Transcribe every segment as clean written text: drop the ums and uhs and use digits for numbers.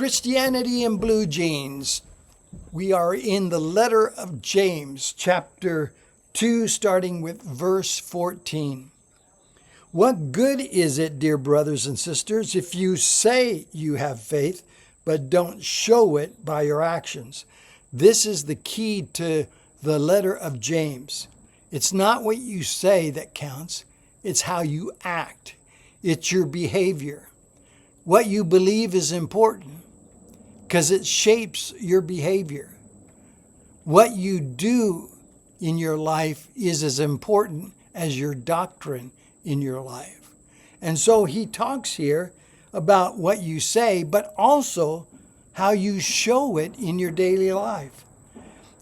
Christianity in Blue Jeans. We are in the letter of James, chapter 2, starting with verse 14. What good is it, dear brothers and sisters, if you say you have faith, but don't show it by your actions? This is the key to the letter of James. It's not what you say that counts, it's how you act. It's your behavior. What you believe is important because it shapes your behavior. What you do in your life is as important as your doctrine in your life. And so he talks here about what you say, but also how you show it in your daily life.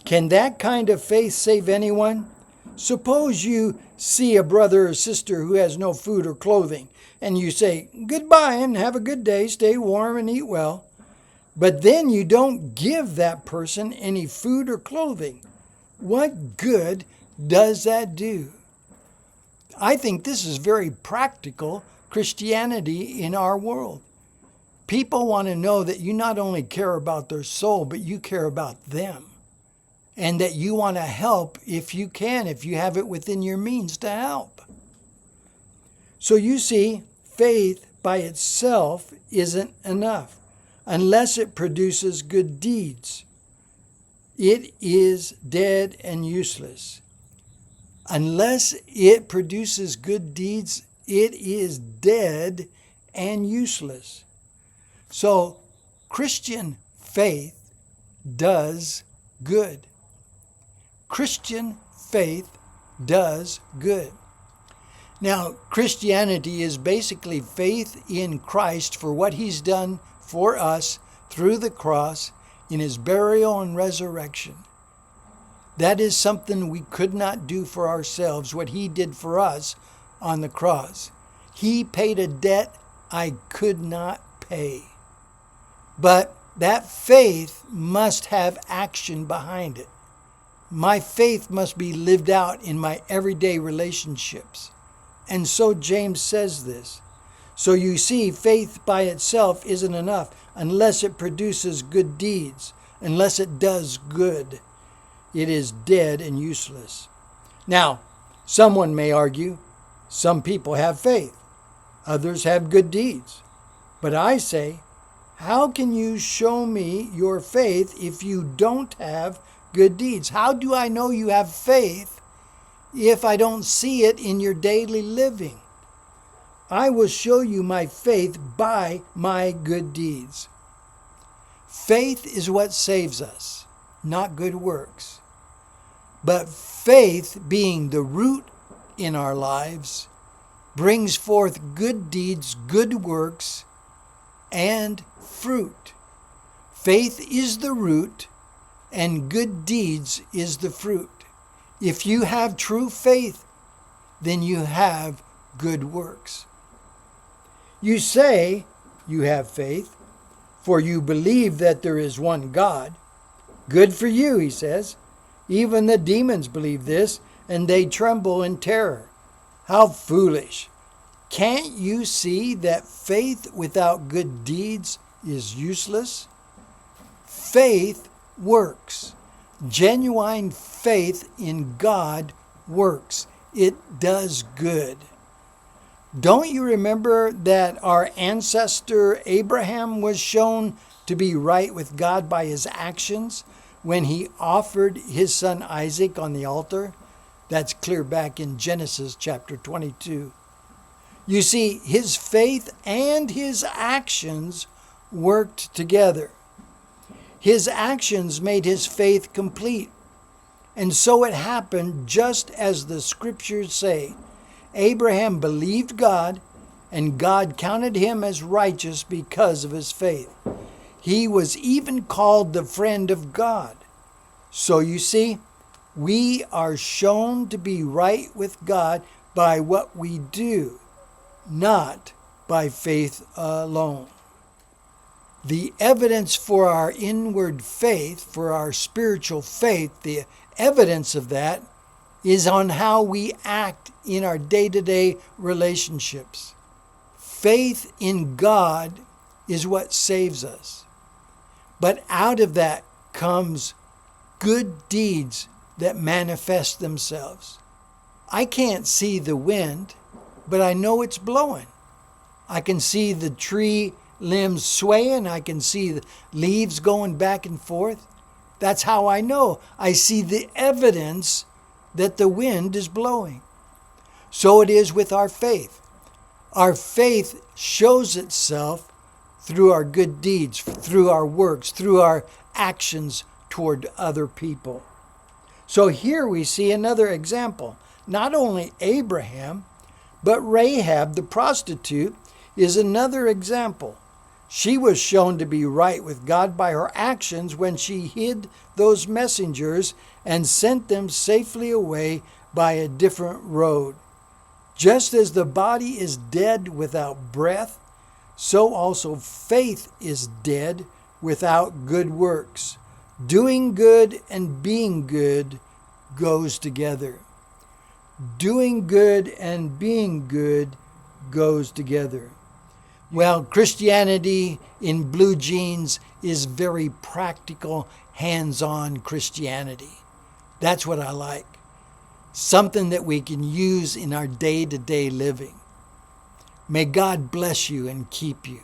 Can that kind of faith save anyone? Suppose you see a brother or sister who has no food or clothing, and you say, "Goodbye and have a good day, stay warm and eat well." But then you don't give that person any food or clothing. What good does that do? I think this is very practical Christianity in our world. People want to know that you not only care about their soul, but you care about them. And that you want to help if you can, if you have it within your means to help. So you see, faith by itself isn't enough unless it produces good deeds. It is dead and useless. Unless it produces good deeds, it is dead and useless. So Christian faith does good. Christian faith does good. Now, Christianity is basically faith in Christ for what he's done for us through the cross in his burial and resurrection. That is something we could not do for ourselves, what he did for us on the cross. He paid a debt I could not pay. But that faith must have action behind it. My faith must be lived out in my everyday relationships. And so James says this. So you see, faith by itself isn't enough unless it produces good deeds, unless it does good. It is dead and useless. Now, someone may argue, some people have faith, others have good deeds. But I say, how can you show me your faith if you don't have good deeds? How do I know you have faith if I don't see it in your daily living? I will show you my faith by my good deeds. Faith is what saves us, not good works. But faith, being the root in our lives, brings forth good deeds, good works, and fruit. Faith is the root, and good deeds is the fruit. If you have true faith, then you have good works. You say you have faith, for you believe that there is one God. Good for you, he says. Even the demons believe this, and they tremble in terror. How foolish! Can't you see that faith without good deeds is useless? Faith works. Genuine faith in God works. It does good. Don't you remember that our ancestor Abraham was shown to be right with God by his actions when he offered his son Isaac on the altar? That's clear back in Genesis chapter 22. You see, his faith and his actions worked together. His actions made his faith complete. And so it happened just as the scriptures say. Abraham believed God, and God counted him as righteous because of his faith. He was even called the friend of God. So you see, we are shown to be right with God by what we do, not by faith alone. The evidence for our inward faith, for our spiritual faith, the evidence of that is on how we act in our day-to-day relationships. Faith in God is what saves us. But out of that comes good deeds that manifest themselves. I can't see the wind, but I know it's blowing. I can see the tree limbs swaying. I can see the leaves going back and forth. That's how I know. I see the evidence that the wind is blowing. So it is with our faith. Our faith shows itself through our good deeds, through our works, through our actions toward other people. So here we see another example. Not only Abraham, but Rahab the prostitute is another example. She was shown to be right with God by her actions when she hid those messengers and sent them safely away by a different road. Just as the body is dead without breath, so also faith is dead without good works. Doing good and being good goes together. Doing good and being good goes together. Well, Christianity in blue jeans is very practical, hands-on Christianity. That's what I like. Something that we can use in our day-to-day living. May God bless you and keep you.